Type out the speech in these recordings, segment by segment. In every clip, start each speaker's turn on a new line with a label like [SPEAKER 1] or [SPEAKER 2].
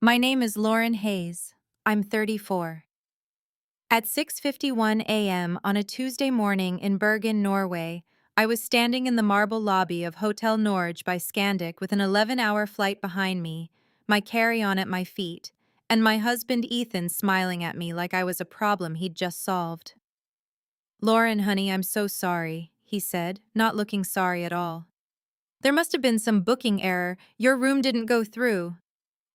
[SPEAKER 1] My name is Lauren Hayes. I'm 34. At 6:51 a.m. on a Tuesday morning in Bergen, Norway, I was standing in the marble lobby of Hotel Norge by Scandic with an 11-hour flight behind me, my carry-on at my feet, and my husband Ethan smiling at me like I was a problem he'd just solved. "Lauren, honey, I'm so sorry," he said, not looking sorry at all. "There must have been some booking error. Your room didn't go through."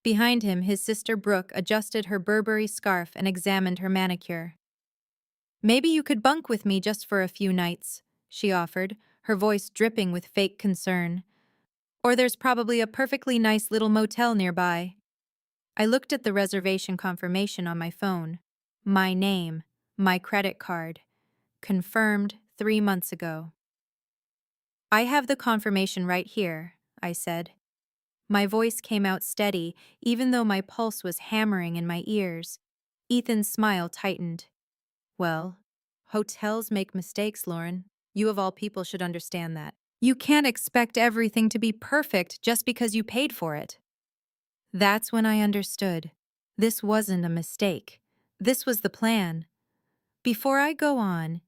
[SPEAKER 1] Behind him, his sister Brooke adjusted her Burberry scarf and examined her manicure. "Maybe you could bunk with me just for a few nights," she offered, her voice dripping with fake concern. "Or there's probably a perfectly nice little motel nearby." I looked at the reservation confirmation on my phone. My name, my credit card. Confirmed 3 months ago. "I have the confirmation right here," I said. My voice came out steady, even though my pulse was hammering in my ears. Ethan's smile tightened. "Well, hotels make mistakes, Lauren. You of all people should understand that. You can't expect everything to be perfect just because you paid for it." That's when I understood. This wasn't a mistake. This was the plan. Before I go on,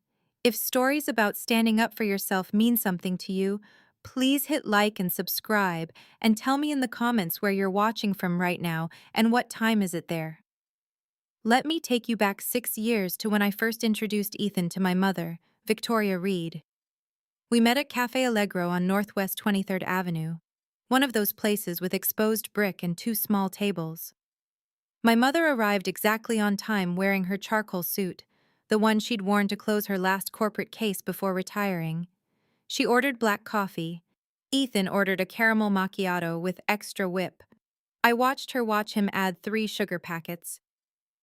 [SPEAKER 1] if stories about standing up for yourself mean something to you, please hit like and subscribe and tell me in the comments where you're watching from right now and what time is it there. Let me take you back 6 years to when I first introduced Ethan to my mother, Victoria Reed. We met at Cafe Allegro on Northwest 23rd Avenue, one of those places with exposed brick and two small tables. My mother arrived exactly on time wearing her charcoal suit, the one she'd worn to close her last corporate case before retiring. She ordered black coffee. Ethan ordered a caramel macchiato with extra whip. I watched her watch him add 3 sugar packets.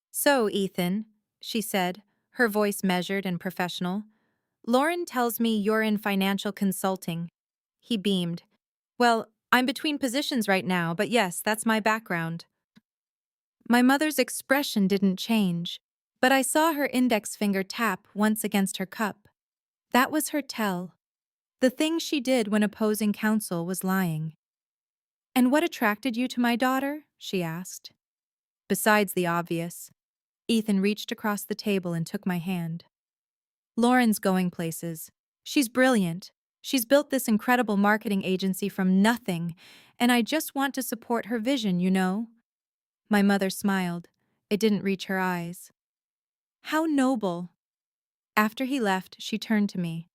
[SPEAKER 1] "So, Ethan," she said, her voice measured and professional, "Lauren tells me you're in financial consulting." He beamed. "Well, I'm between positions right now, but yes, that's my background." My mother's expression didn't change, but I saw her index finger tap once against her cup. That was her tell. The thing she did when opposing counsel was lying. "And what attracted you to my daughter?" she asked. Besides the obvious. Ethan reached across the table and took my hand. "Lauren's going places. She's brilliant. She's built this incredible marketing agency from nothing, and I just want to support her vision, you know." My mother smiled. It didn't reach her eyes. "How noble." After he left, she turned to me.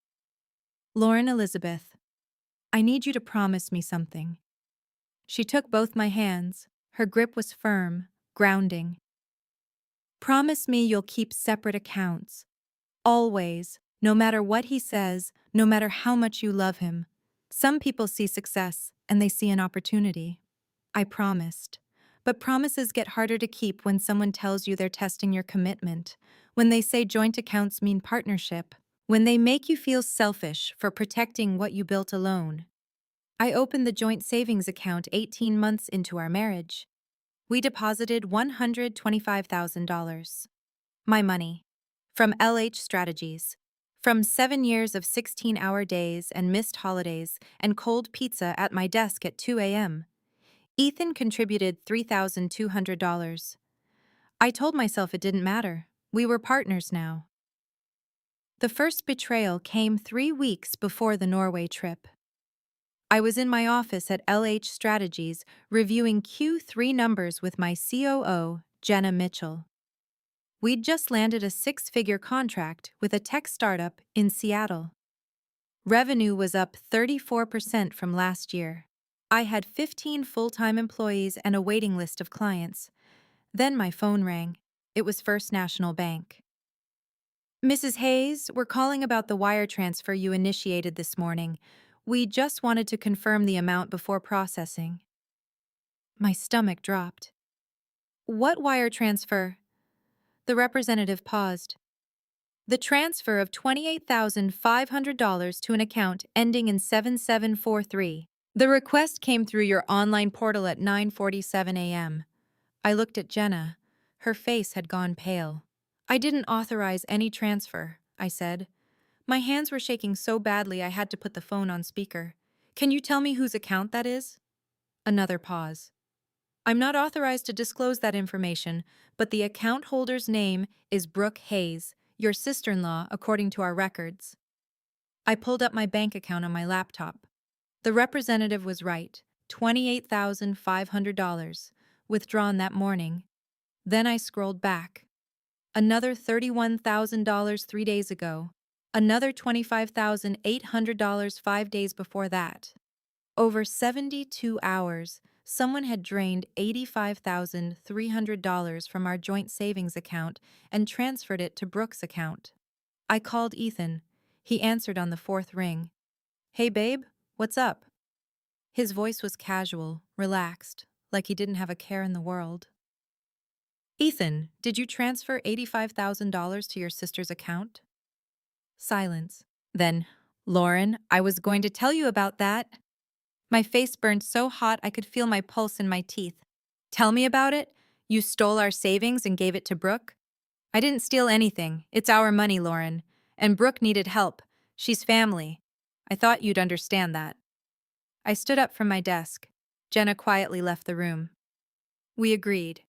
[SPEAKER 1] "Lauren Elizabeth, I need you to promise me something." She took both my hands. Her grip was firm, grounding. "Promise me you'll keep separate accounts. Always, no matter what he says, no matter how much you love him. Some people see success, and they see an opportunity." I promised. But promises get harder to keep when someone tells you they're testing your commitment, when they say joint accounts mean partnership, when they make you feel selfish for protecting what you built alone. I opened the joint savings account 18 months into our marriage. We deposited $125,000. My money. From LH Strategies. From 7 years of 16-hour days and missed holidays and cold pizza at my desk at 2 a.m. Ethan contributed $3,200. I told myself it didn't matter. We were partners now. The first betrayal came 3 weeks before the Norway trip. I was in my office at LH Strategies reviewing Q3 numbers with my COO, Jenna Mitchell. We'd just landed a 6-figure contract with a tech startup in Seattle. Revenue was up 34% from last year. I had 15 full-time employees and a waiting list of clients. Then my phone rang. It was First National Bank. "Mrs. Hayes, we're calling about the wire transfer you initiated this morning. We just wanted to confirm the amount before processing." My stomach dropped. "What wire transfer?" The representative paused. "The transfer of $28,500 to an account ending in 7743. The request came through your online portal at 9:47 a.m. I looked at Jenna. Her face had gone pale. "I didn't authorize any transfer," I said. My hands were shaking so badly I had to put the phone on speaker. "Can you tell me whose account that is?" Another pause. I'm not authorized to disclose that information, but the account holder's name is Brooke Hayes, your sister-in-law, according to our records. I pulled up my bank account on my laptop. The representative was right, $28,500, withdrawn that morning. Then I scrolled back. Another $31,000 3 days ago. Another $25,800 5 days before that. Over 72 hours, someone had drained $85,300 from our joint savings account and transferred it to Brooke's account. I called Ethan. He answered on the fourth ring. "Hey babe, what's up?" His voice was casual, relaxed, like he didn't have a care in the world. "Ethan, did you transfer $85,000 to your sister's account?" Silence. Then, "Lauren, I was going to tell you about that." My face burned so hot I could feel my pulse in my teeth. "Tell me about it? You stole our savings and gave it to Brooke?" "I didn't steal anything. It's our money, Lauren. And Brooke needed help. She's family. I thought you'd understand that." I stood up from my desk. Jenna quietly left the room. We agreed.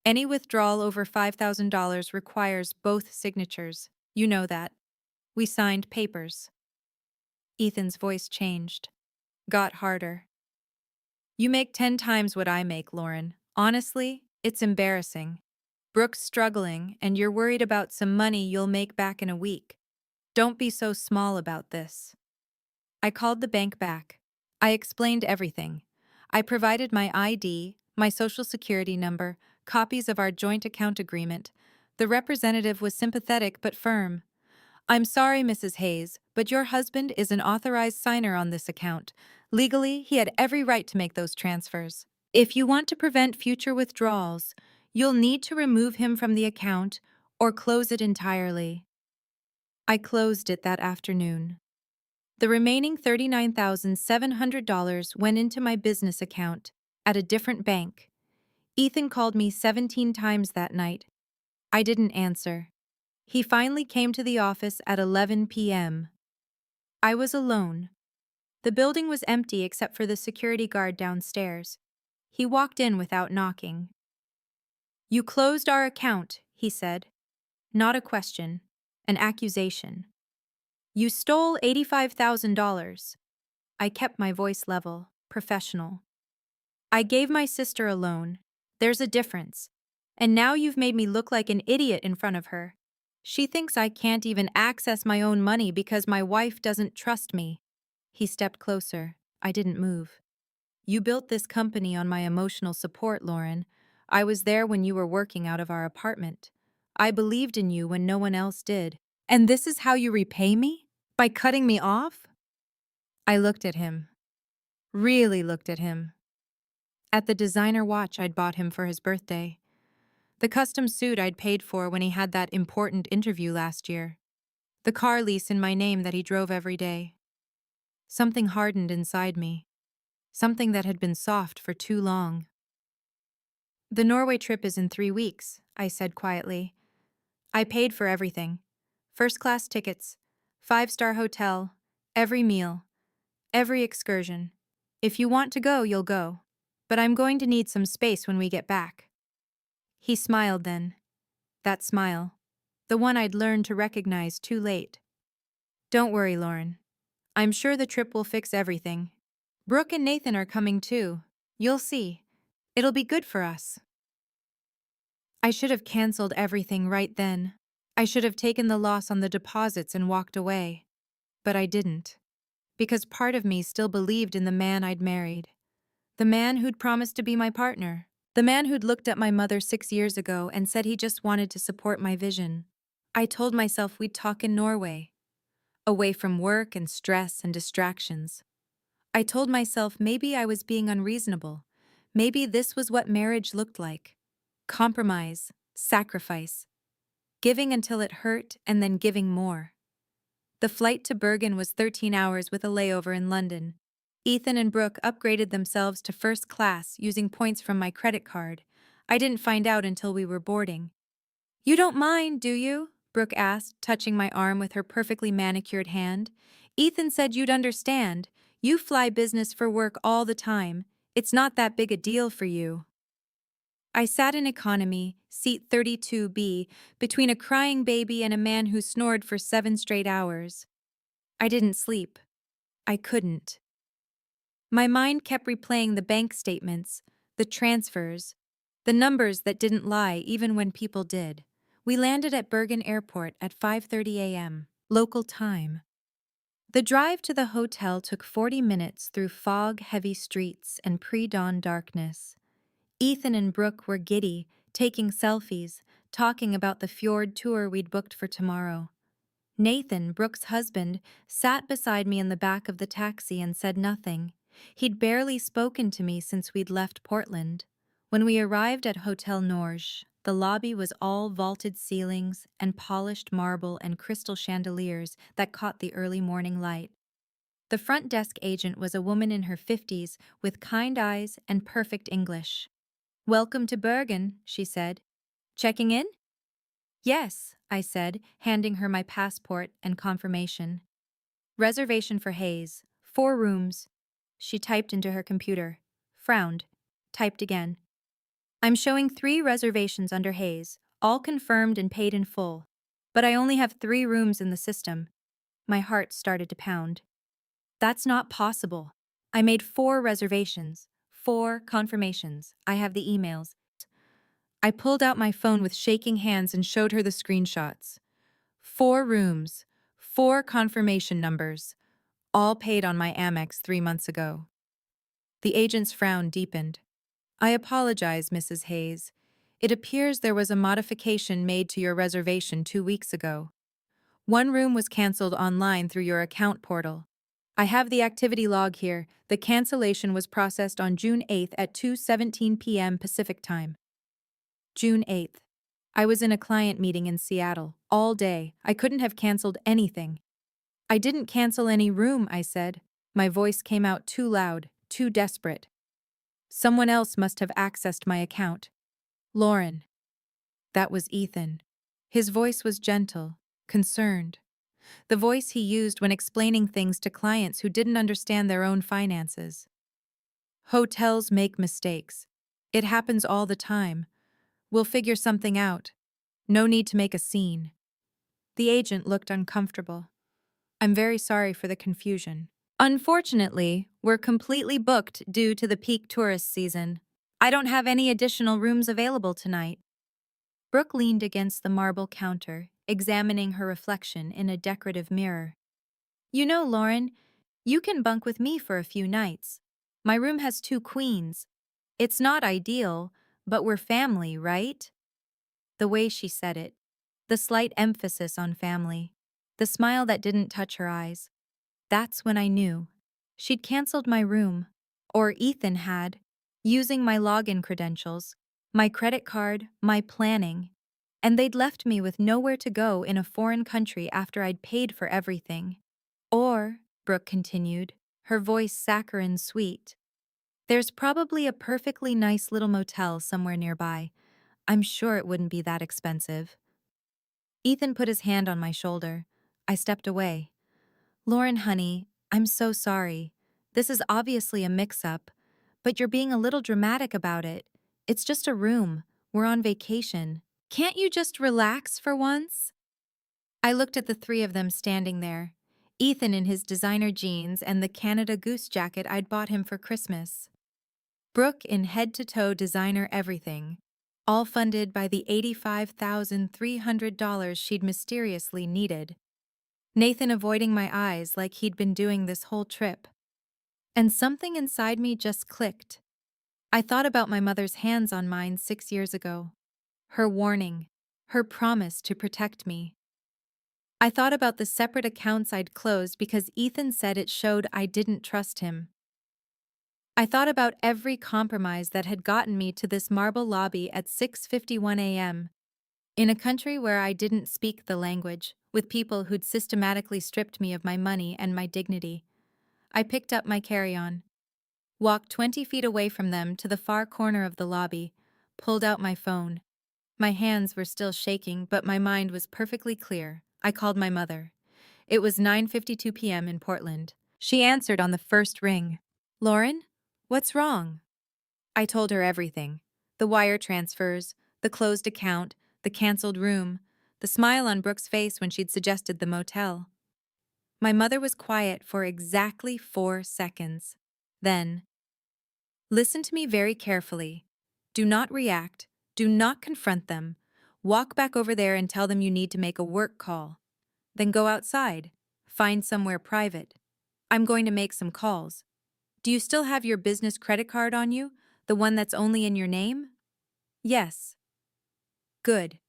[SPEAKER 1] Any withdrawal over $5,000 requires both signatures. You know that. We signed papers. Ethan's voice changed. Got harder. "You make 10 times what I make, Lauren. Honestly, it's embarrassing. Brooke's struggling, and you're worried about some money you'll make back in a week. Don't be so small about this." I called the bank back. I explained everything. I provided my ID, my social security number, copies of our joint account agreement. The representative was sympathetic but firm. "I'm sorry, Mrs. Hayes, but your husband is an authorized signer on this account. Legally, he had every right to make those transfers. If you want to prevent future withdrawals, you'll need to remove him from the account or close it entirely." I closed it that afternoon. The remaining $39,700 went into my business account at a different bank. Ethan called me 17 times that night. I didn't answer. He finally came to the office at 11 p.m. I was alone. The building was empty except for the security guard downstairs. He walked in without knocking. "You closed our account," he said. Not a question, an accusation. "You stole $85,000. I kept my voice level, professional. "I gave my sister a loan. There's a difference. And now you've made me look like an idiot in front of her. She thinks I can't even access my own money because my wife doesn't trust me." He stepped closer. I didn't move. "You built this company on my emotional support, Lauren. I was there when you were working out of our apartment. I believed in you when no one else did. And this is how you repay me? By cutting me off?" I looked at him. Really looked at him. At the designer watch I'd bought him for his birthday. The custom suit I'd paid for when he had that important interview last year. The car lease in my name that he drove every day. Something hardened inside me. Something that had been soft for too long. "The Norway trip is in 3 weeks," I said quietly. "I paid for everything. First-class tickets, 5-star hotel, every meal, every excursion. If you want to go, you'll go. But I'm going to need some space when we get back." He smiled then. That smile. The one I'd learned to recognize too late. "Don't worry, Lauren. I'm sure the trip will fix everything. Brooke and Nathan are coming too. You'll see. It'll be good for us." I should have canceled everything right then. I should have taken the loss on the deposits and walked away. But I didn't. Because part of me still believed in the man I'd married. The man who'd promised to be my partner. The man who'd looked at my mother 6 years ago and said he just wanted to support my vision. I told myself we'd talk in Norway, away from work and stress and distractions. I told myself maybe I was being unreasonable. Maybe this was what marriage looked like. Compromise, sacrifice, giving until it hurt and then giving more. The flight to Bergen was 13 hours with a layover in London. Ethan and Brooke upgraded themselves to first class using points from my credit card. I didn't find out until we were boarding. "You don't mind, do you?" Brooke asked, touching my arm with her perfectly manicured hand. "Ethan said you'd understand. You fly business for work all the time. It's not that big a deal for you." I sat in economy, seat 32B, between a crying baby and a man who snored for 7 straight hours. I didn't sleep. I couldn't. My mind kept replaying the bank statements, the transfers, the numbers that didn't lie even when people did. We landed at Bergen Airport at 5:30 a.m. local time. The drive to the hotel took 40 minutes through fog-heavy streets and pre-dawn darkness. Ethan and Brooke were giddy, taking selfies, talking about the fjord tour we'd booked for tomorrow. Nathan, Brooke's husband, sat beside me in the back of the taxi and said nothing. He'd barely spoken to me since we'd left Portland. When we arrived at Hotel Norge, the lobby was all vaulted ceilings and polished marble and crystal chandeliers that caught the early morning light. The front desk agent was a woman in her 50s with kind eyes and perfect English. "Welcome to Bergen," she said. "Checking in?" "Yes," I said, handing her my passport and confirmation. "Reservation for Hayes. 4 rooms." She typed into her computer, frowned, typed again. "I'm showing 3 reservations under Hayes, all confirmed and paid in full. But I only have 3 rooms in the system." My heart started to pound. "That's not possible. I made 4 reservations, 4 confirmations. I have the emails." I pulled out my phone with shaking hands and showed her the screenshots. 4 rooms, 4 confirmation numbers, all paid on my Amex 3 months ago. The agent's frown deepened. "I apologize, Mrs. Hayes. It appears there was a modification made to your reservation 2 weeks ago. One room was canceled online through your account portal. I have the activity log here. The cancellation was processed on June 8th at 2:17 p.m. Pacific Time." June 8th. I was in a client meeting in Seattle all day. I couldn't have canceled anything. "I didn't cancel any room," I said. My voice came out too loud, too desperate. "Someone else must have accessed my account." "Lauren." That was Ethan. His voice was gentle, concerned. The voice he used when explaining things to clients who didn't understand their own finances. "Hotels make mistakes. It happens all the time. We'll figure something out. No need to make a scene." The agent looked uncomfortable. "I'm very sorry for the confusion. Unfortunately, we're completely booked due to the peak tourist season. I don't have any additional rooms available tonight." Brooke leaned against the marble counter, examining her reflection in a decorative mirror. "You know, Lauren, you can bunk with me for a few nights. My room has 2 queens. It's not ideal, but we're family, right?" The way she said it, the slight emphasis on family, the smile that didn't touch her eyes. That's when I knew. She'd canceled my room, or Ethan had, using my login credentials, my credit card, my planning, and they'd left me with nowhere to go in a foreign country after I'd paid for everything. "Or," Brooke continued, her voice saccharine sweet, "there's probably a perfectly nice little motel somewhere nearby. I'm sure it wouldn't be that expensive." Ethan put his hand on my shoulder. I stepped away. "Lauren, honey, I'm so sorry. This is obviously a mix-up, but you're being a little dramatic about it. It's just a room. We're on vacation. Can't you just relax for once?" I looked at the 3 of them standing there. Ethan in his designer jeans and the Canada Goose jacket I'd bought him for Christmas. Brooke in head-to-toe designer everything, all funded by the $85,300 she'd mysteriously needed. Nathan avoiding my eyes like he'd been doing this whole trip. And something inside me just clicked. I thought about my mother's hands on mine 6 years ago. Her warning, her promise to protect me. I thought about the separate accounts I'd closed because Ethan said it showed I didn't trust him. I thought about every compromise that had gotten me to this marble lobby at 6:51 a.m. in a country where I didn't speak the language, with people who'd systematically stripped me of my money and my dignity. I picked up my carry-on, walked 20 feet away from them to the far corner of the lobby, pulled out my phone. My hands were still shaking, but my mind was perfectly clear. I called my mother. It was 9:52 p.m. in Portland. She answered on the first ring. "Lauren, what's wrong?" I told her everything. The wire transfers, the closed account, the canceled room, the smile on Brooke's face when she'd suggested the motel. My mother was quiet for exactly 4 seconds. Then, listen to me very carefully. Do not react. Do not confront them. Walk back over there and tell them you need to make a work call. Then go outside. Find somewhere private. I'm going to make some calls. Do you still have your business credit card on you? The one that's only in your name? Yes. Good.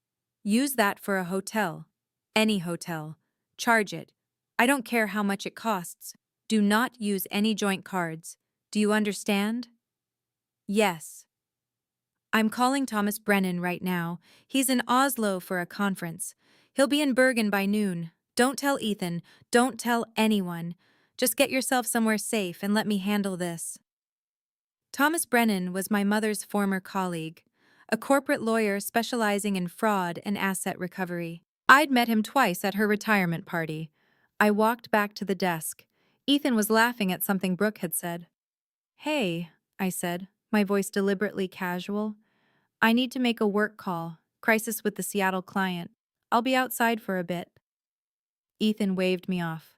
[SPEAKER 1] Use that for a hotel. Any hotel. Charge it. I don't care how much it costs. Do not use any joint cards. Do you understand? Yes. I'm calling Thomas Brennan right now. He's in Oslo for a conference. He'll be in Bergen by noon. Don't tell Ethan. Don't tell anyone. Just get yourself somewhere safe and let me handle this. Thomas Brennan was my mother's former colleague, a corporate lawyer specializing in fraud and asset recovery. I'd met him twice at her retirement party. I walked back to the desk. Ethan was laughing at something Brooke had said. Hey, I said, my voice deliberately casual. I need to make a work call. Crisis with the Seattle client. I'll be outside for a bit. Ethan waved me off.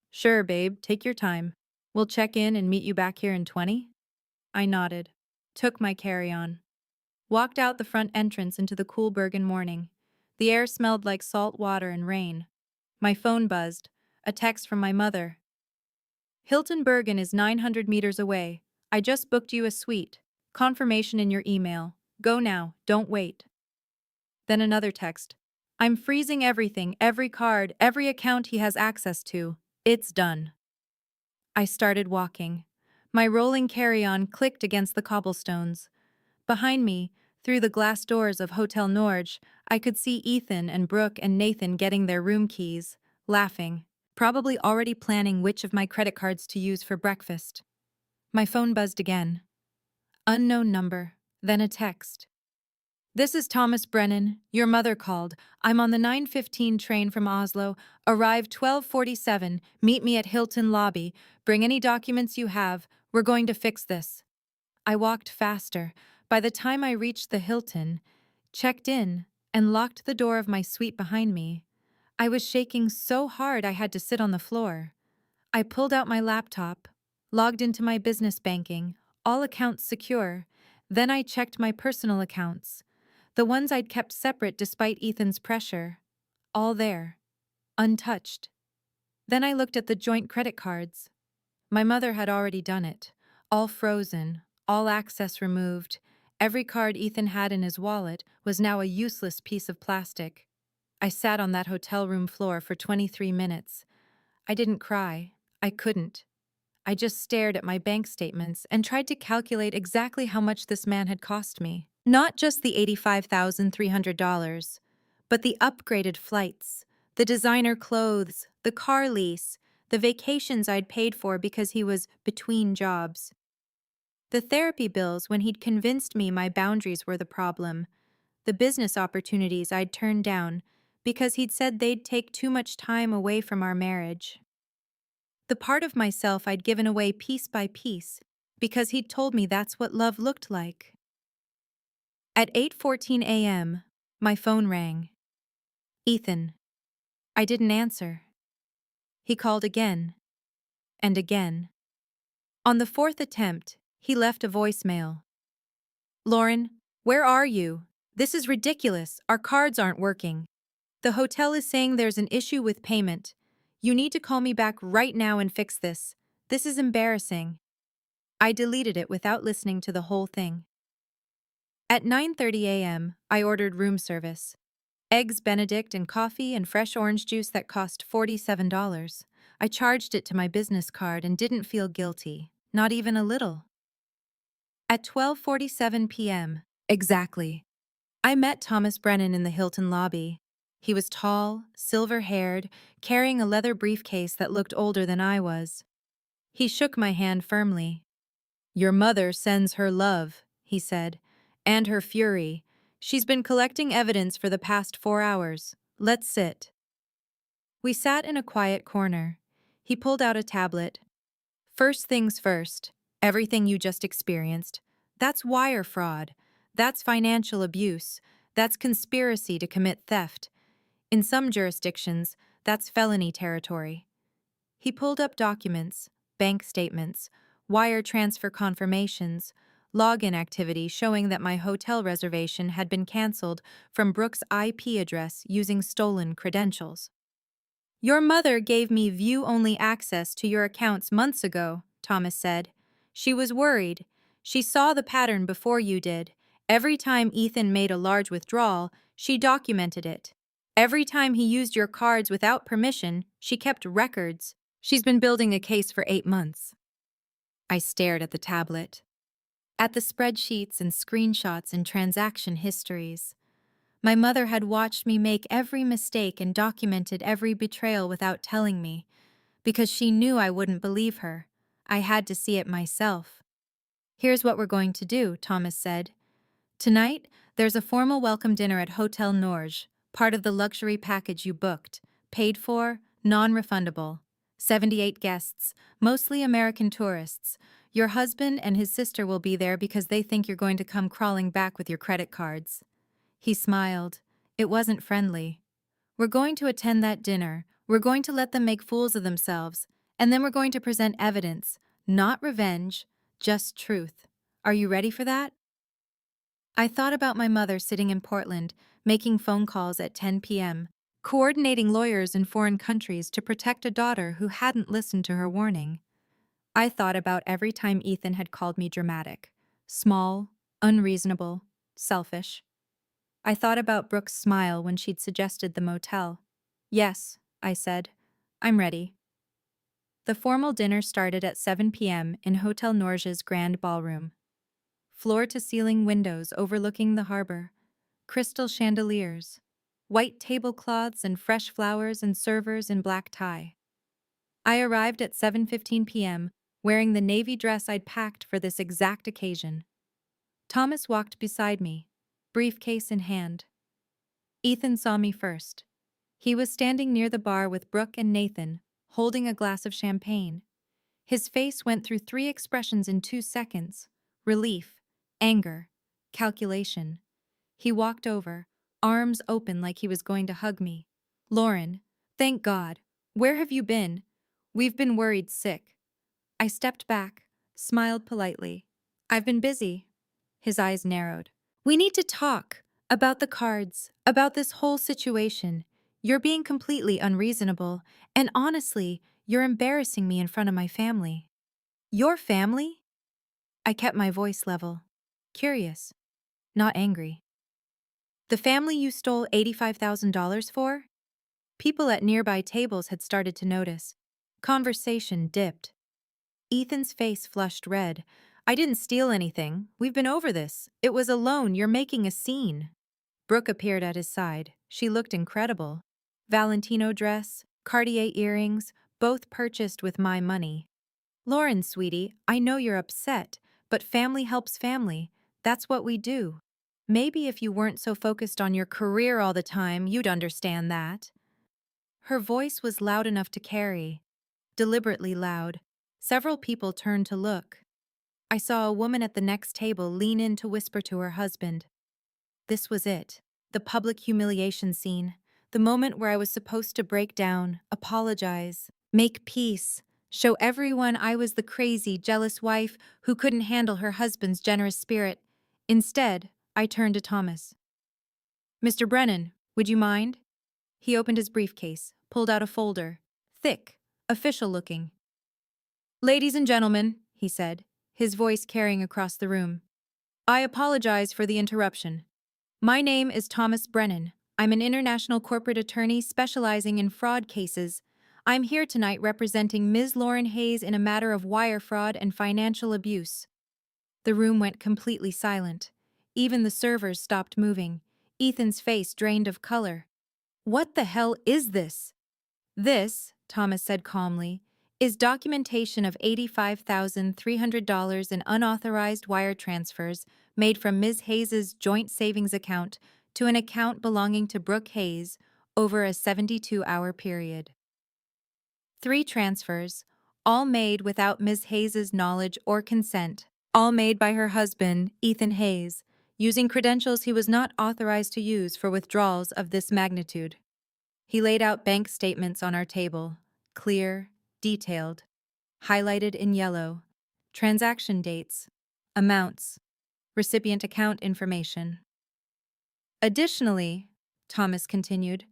[SPEAKER 1] Sure, babe, take your time. We'll check in and meet you back here in 20? I nodded, took my carry-on, walked out the front entrance into the cool Bergen morning. The air smelled like salt water and rain. My phone buzzed, a text from my mother. Hilton Bergen is 900 meters away. I just booked you a suite. Confirmation in your email. Go now, don't wait. Then another text. I'm freezing everything, every card, every account he has access to. It's done. I started walking. My rolling carry-on clicked against the cobblestones. Behind me, through the glass doors of Hotel Norge, I could see Ethan and Brooke and Nathan getting their room keys, laughing, probably already planning which of my credit cards to use for breakfast. My phone buzzed again. Unknown number, then a text. This is Thomas Brennan. Your mother called. I'm on the 9:15 train from Oslo. Arrive 12:47. Meet me at Hilton lobby. Bring any documents you have. We're going to fix this. I walked faster. By the time I reached the Hilton, checked in, and locked the door of my suite behind me, I was shaking so hard I had to sit on the floor. I pulled out my laptop, logged into my business banking, all accounts secure. Then I checked my personal accounts, the ones I'd kept separate despite Ethan's pressure. All there, untouched. Then I looked at the joint credit cards. My mother had already done it. All frozen, all access removed. Every card Ethan had in his wallet was now a useless piece of plastic. I sat on that hotel room floor for 23 minutes. I didn't cry. I couldn't. I just stared at my bank statements and tried to calculate exactly how much this man had cost me. Not just the $85,300, but the upgraded flights, the designer clothes, the car lease, the vacations I'd paid for because he was between jobs. The therapy bills when he'd convinced me my boundaries were the problem. The business opportunities I'd turned down because he'd said they'd take too much time away from our marriage. The part of myself I'd given away piece by piece because he'd told me that's what love looked like. At 8:14 a.m., my phone rang. Ethan. I didn't answer. He called again, and again. On the fourth attempt, he left a voicemail. Lauren, where are you? This is ridiculous. Our cards aren't working. The hotel is saying there's an issue with payment. You need to call me back right now and fix this. This is embarrassing. I deleted it without listening to the whole thing. At 9:30 a.m., I ordered room service. Eggs Benedict and coffee and fresh orange juice that cost $47. I charged it to my business card and didn't feel guilty, not even a little. At 12:47 p.m., exactly, I met Thomas Brennan in the Hilton lobby. He was tall, silver-haired, carrying a leather briefcase that looked older than I was. He shook my hand firmly. Your mother sends her love, he said, and her fury. She's been collecting evidence for the past 4 hours. Let's sit. We sat in a quiet corner. He pulled out a tablet. First things first, everything you just experienced. That's wire fraud. That's financial abuse. That's conspiracy to commit theft. In some jurisdictions, that's felony territory. He pulled up documents, bank statements, wire transfer confirmations, login activity showing that my hotel reservation had been canceled from Brooke's IP address using stolen credentials. Your mother gave me view-only access to your accounts months ago, Thomas said. She was worried. She saw the pattern before you did. Every time Ethan made a large withdrawal, she documented it. Every time he used your cards without permission, she kept records. She's been building a case for 8 months. I stared at the tablet, at the spreadsheets and screenshots and transaction histories. My mother had watched me make every mistake and documented every betrayal without telling me, because she knew I wouldn't believe her. I had to see it myself. Here's what we're going to do, Thomas said. Tonight, there's a formal welcome dinner at Hotel Norge, part of the luxury package you booked, paid for, non-refundable. 78 guests, mostly American tourists. Your husband and his sister will be there because they think you're going to come crawling back with your credit cards. He smiled. It wasn't friendly. We're going to attend that dinner. We're going to let them make fools of themselves. And then we're going to present evidence. Not revenge, just truth. Are you ready for that? I thought about my mother sitting in Portland, making phone calls at 10 p.m., coordinating lawyers in foreign countries to protect a daughter who hadn't listened to her warning. I thought about every time Ethan had called me dramatic, small, unreasonable, selfish. I thought about Brooke's smile when she'd suggested the motel. Yes, I said. I'm ready. The formal dinner started at 7 p.m. in Hotel Norge's grand ballroom. Floor-to-ceiling windows overlooking the harbor, crystal chandeliers, white tablecloths and fresh flowers and servers in black tie. I arrived at 7:15 p.m., wearing the navy dress I'd packed for this exact occasion. Thomas walked beside me, briefcase in hand. Ethan saw me first. He was standing near the bar with Brooke and Nathan, holding a glass of champagne. His face went through 3 expressions in 2 seconds: relief, anger, calculation. He walked over, arms open like he was going to hug me. Lauren, thank God. Where have you been? We've been worried sick. I stepped back, smiled politely. I've been busy. His eyes narrowed. We need to talk about the cards, about this whole situation. You're being completely unreasonable, and honestly, you're embarrassing me in front of my family. Your family? I kept my voice level. Curious, not angry. The family you stole $85,000 for? People at nearby tables had started to notice. Conversation dipped. Ethan's face flushed red. I didn't steal anything. We've been over this. It was a loan. You're making a scene. Brooke appeared at his side. She looked incredible. Valentino dress, Cartier earrings, both purchased with my money. Lauren, sweetie, I know you're upset, but family helps family. That's what we do. Maybe if you weren't so focused on your career all the time, you'd understand that. Her voice was loud enough to carry. Deliberately loud. Several people turned to look. I saw a woman at the next table lean in to whisper to her husband. This was it. The public humiliation scene. The moment where I was supposed to break down, apologize, make peace, show everyone I was the crazy, jealous wife who couldn't handle her husband's generous spirit. Instead, I turned to Thomas. Mr. Brennan, would you mind? He opened his briefcase, pulled out a folder. Thick, official-looking. Ladies and gentlemen, he said, his voice carrying across the room. I apologize for the interruption. My name is Thomas Brennan. I'm an international corporate attorney specializing in fraud cases. I'm here tonight representing Ms. Lauren Hayes in a matter of wire fraud and financial abuse. The room went completely silent. Even the servers stopped moving. Ethan's face drained of color. What the hell is this? This, Thomas said calmly, is documentation of $85,300 in unauthorized wire transfers made from Ms. Hayes's joint savings account to an account belonging to Brooke Hayes over a 72-hour period. 3 transfers, all made without Ms. Hayes's knowledge or consent, all made by her husband, Ethan Hayes, using credentials he was not authorized to use for withdrawals of this magnitude. He laid out bank statements on our table, clear, detailed, highlighted in yellow, transaction dates, amounts, recipient account information. Additionally, Thomas continued,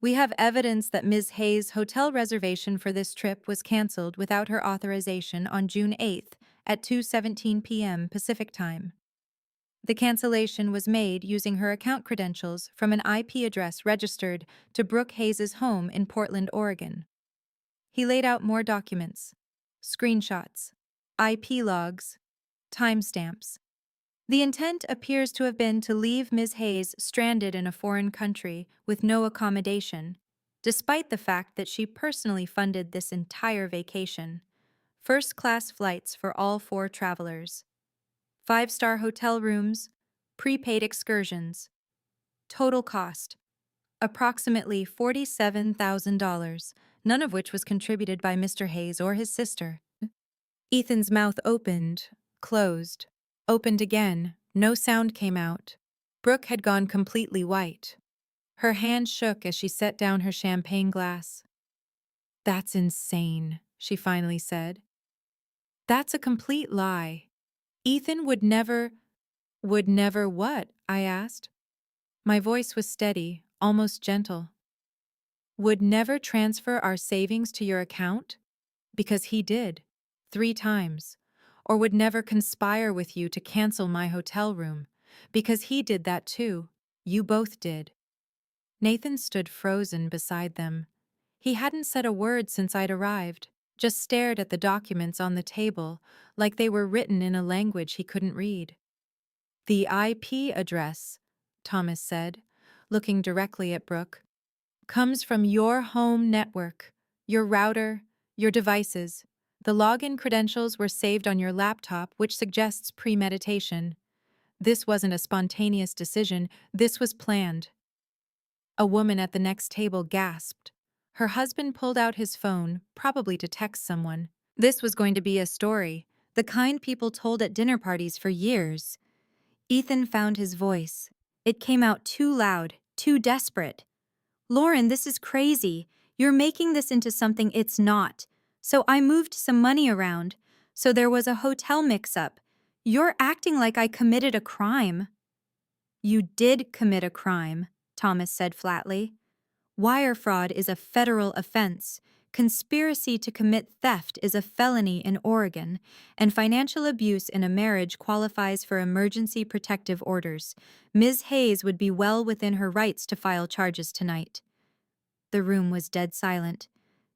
[SPEAKER 1] we have evidence that Ms. Hayes' hotel reservation for this trip was canceled without her authorization on June 8th at 2:17 p.m. Pacific Time. The cancellation was made using her account credentials from an IP address registered to Brooke Hayes' home in Portland, Oregon. He laid out more documents, screenshots, IP logs, timestamps. The intent appears to have been to leave Ms. Hayes stranded in a foreign country with no accommodation, despite the fact that she personally funded this entire vacation. First-class flights for all 4 travelers. 5-star hotel rooms, prepaid excursions. Total cost, approximately $47,000, none of which was contributed by Mr. Hayes or his sister. Ethan's mouth opened, closed, opened again. No sound came out. Brooke had gone completely white. Her hand shook as she set down her champagne glass. That's insane, she finally said. That's a complete lie. Ethan would never what? I asked. My voice was steady, almost gentle. Would never transfer our savings to your account? Because he did, 3 times. Or would never conspire with you to cancel my hotel room? Because he did that too. You both did. Nathan stood frozen beside them. He hadn't said a word since I'd arrived, just stared at the documents on the table like they were written in a language he couldn't read. The IP address, Thomas said, looking directly at Brooke, comes from your home network, your router, your devices. The login credentials were saved on your laptop, which suggests premeditation. This wasn't a spontaneous decision, this was planned. A woman at the next table gasped. Her husband pulled out his phone, probably to text someone. This was going to be a story, the kind people told at dinner parties for years. Ethan found his voice. It came out too loud, too desperate. Lauren, this is crazy. You're making this into something it's not. So I moved some money around. So there was a hotel mix-up. You're acting like I committed a crime. You did commit a crime, Thomas said flatly. Wire fraud is a federal offense. Conspiracy to commit theft is a felony in Oregon, and financial abuse in a marriage qualifies for emergency protective orders. Ms. Hayes would be well within her rights to file charges tonight. The room was dead silent.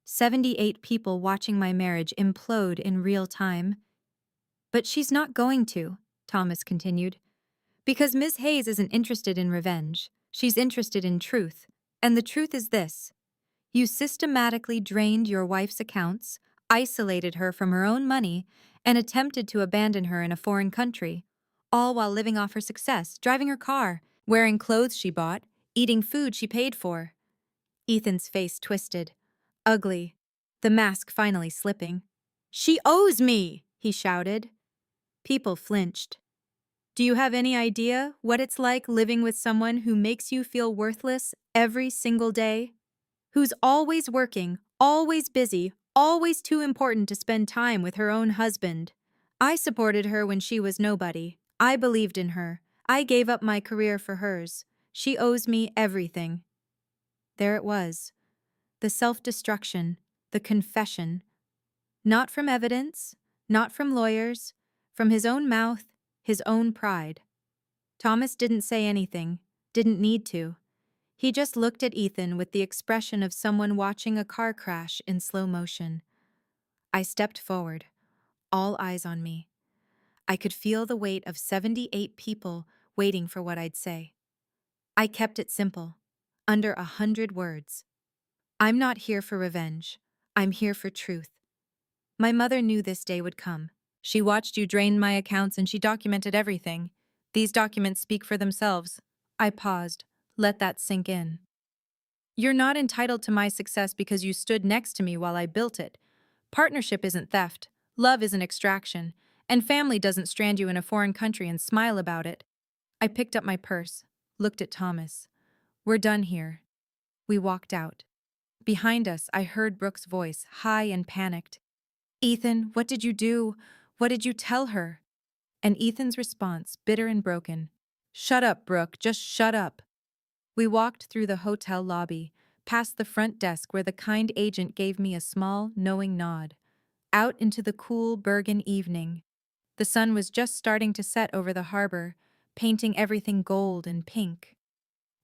[SPEAKER 1] 78 people watching my marriage implode in real time. But she's not going to, Thomas continued. Because Ms. Hayes isn't interested in revenge. She's interested in truth. And the truth is this. You systematically drained your wife's accounts, isolated her from her own money, and attempted to abandon her in a foreign country, all while living off her success, driving her car, wearing clothes she bought, eating food she paid for. Ethan's face twisted. Ugly. The mask finally slipping. She owes me, he shouted. People flinched. Do you have any idea what it's like living with someone who makes you feel worthless every single day? Who's always working, always busy, always too important to spend time with her own husband. I supported her when she was nobody. I believed in her. I gave up my career for hers. She owes me everything. There it was. The self-destruction, the confession. Not from evidence, not from lawyers, from his own mouth, his own pride. Thomas didn't say anything, didn't need to. He just looked at Ethan with the expression of someone watching a car crash in slow motion. I stepped forward, all eyes on me. I could feel the weight of 78 people waiting for what I'd say. I kept it simple, under 100 words. I'm not here for revenge. I'm here for truth. My mother knew this day would come. She watched you drain my accounts and she documented everything. These documents speak for themselves. I paused. Let that sink in. You're not entitled to my success because you stood next to me while I built it. Partnership isn't theft. Love isn't extraction. And family doesn't strand you in a foreign country and smile about it. I picked up my purse, looked at Thomas. We're done here. We walked out. Behind us, I heard Brooke's voice, high and panicked. Ethan, what did you do? What did you tell her? And Ethan's response, bitter and broken. Shut up, Brooke, just shut up. We walked through the hotel lobby, past the front desk where the kind agent gave me a small, knowing nod, out into the cool Bergen evening. The sun was just starting to set over the harbor, painting everything gold and pink.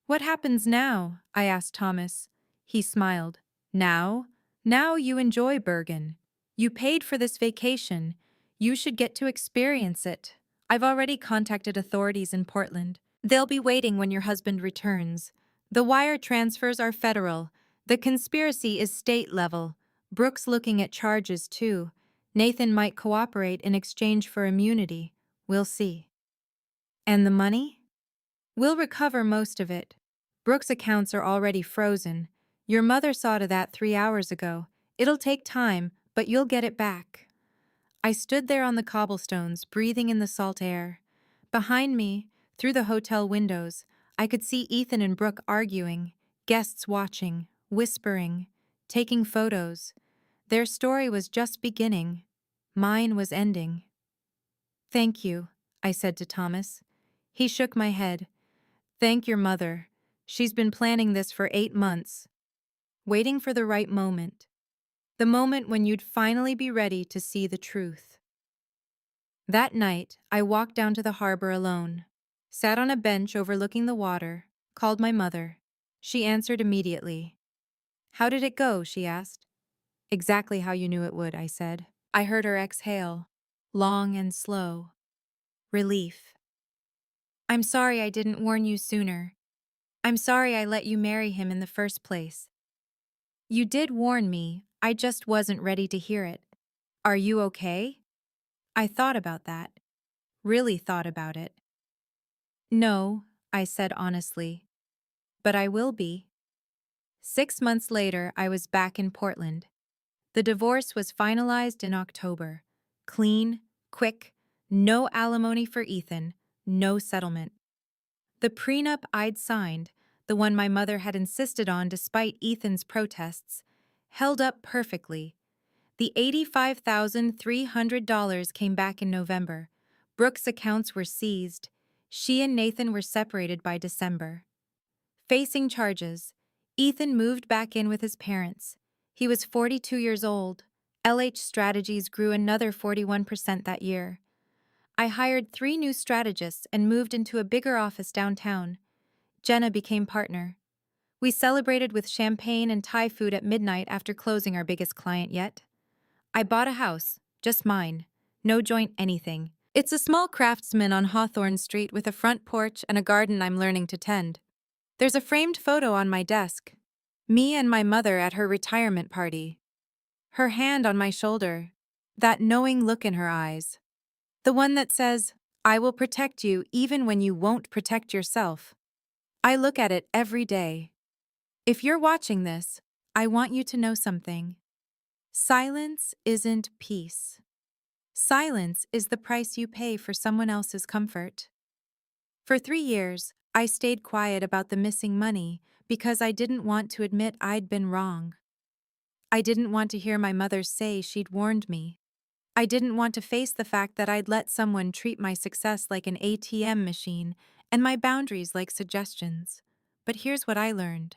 [SPEAKER 1] What happens now? I asked Thomas. He smiled. Now? Now you enjoy Bergen. You paid for this vacation. You should get to experience it. I've already contacted authorities in Portland. They'll be waiting when your husband returns. The wire transfers are federal. The conspiracy is state level. Brooke's looking at charges too. Nathan might cooperate in exchange for immunity. We'll see. And the money? We'll recover most of it. Brooke's accounts are already frozen. Your mother saw to that 3 hours ago. It'll take time, but you'll get it back. I stood there on the cobblestones, breathing in the salt air. Behind me, through the hotel windows, I could see Ethan and Brooke arguing, guests watching, whispering, taking photos. Their story was just beginning. Mine was ending. Thank you, I said to Thomas. He shook my head. Thank your mother. She's been planning this for 8 months. Waiting for the right moment. The moment when you'd finally be ready to see the truth. That night, I walked down to the harbor alone, sat on a bench overlooking the water, called my mother. She answered immediately. How did it go? She asked. Exactly how you knew it would, I said. I heard her exhale, long and slow. Relief. I'm sorry I didn't warn you sooner. I'm sorry I let you marry him in the first place. You did warn me, I just wasn't ready to hear it. Are you okay? I thought about that. Really thought about it. No, I said honestly. But I will be. 6 months later, I was back in Portland. The divorce was finalized in October. Clean, quick, no alimony for Ethan, no settlement. The prenup I'd signed, the one my mother had insisted on despite Ethan's protests, held up perfectly. The $85,300 came back in November. Brooke's accounts were seized. She and Nathan were separated by December. Facing charges, Ethan moved back in with his parents. He was 42 years old. LH Strategies grew another 41% that year. I hired 3 new strategists and moved into a bigger office downtown. Jenna became partner. We celebrated with champagne and Thai food at midnight after closing our biggest client yet. I bought a house, just mine. No joint anything. It's a small craftsman on Hawthorne Street with a front porch and a garden I'm learning to tend. There's a framed photo on my desk. Me and my mother at her retirement party. Her hand on my shoulder. That knowing look in her eyes. The one that says, I will protect you even when you won't protect yourself. I look at it every day. If you're watching this, I want you to know something. Silence isn't peace. Silence is the price you pay for someone else's comfort. For 3 years, I stayed quiet about the missing money because I didn't want to admit I'd been wrong. I didn't want to hear my mother say she'd warned me. I didn't want to face the fact that I'd let someone treat my success like an ATM machine and my boundaries like suggestions. But here's what I learned.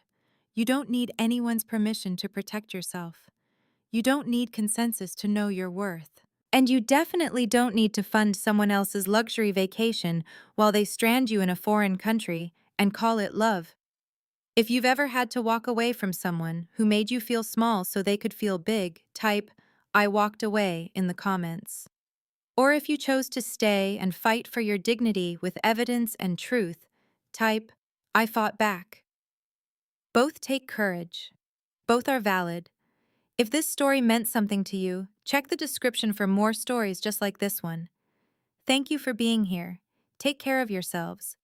[SPEAKER 1] You don't need anyone's permission to protect yourself. You don't need consensus to know your worth. And you definitely don't need to fund someone else's luxury vacation while they strand you in a foreign country and call it love. If you've ever had to walk away from someone who made you feel small so they could feel big, type, I walked away in the comments. Or if you chose to stay and fight for your dignity with evidence and truth, type, I fought back. Both take courage. Both are valid. If this story meant something to you, check the description for more stories just like this one. Thank you for being here. Take care of yourselves.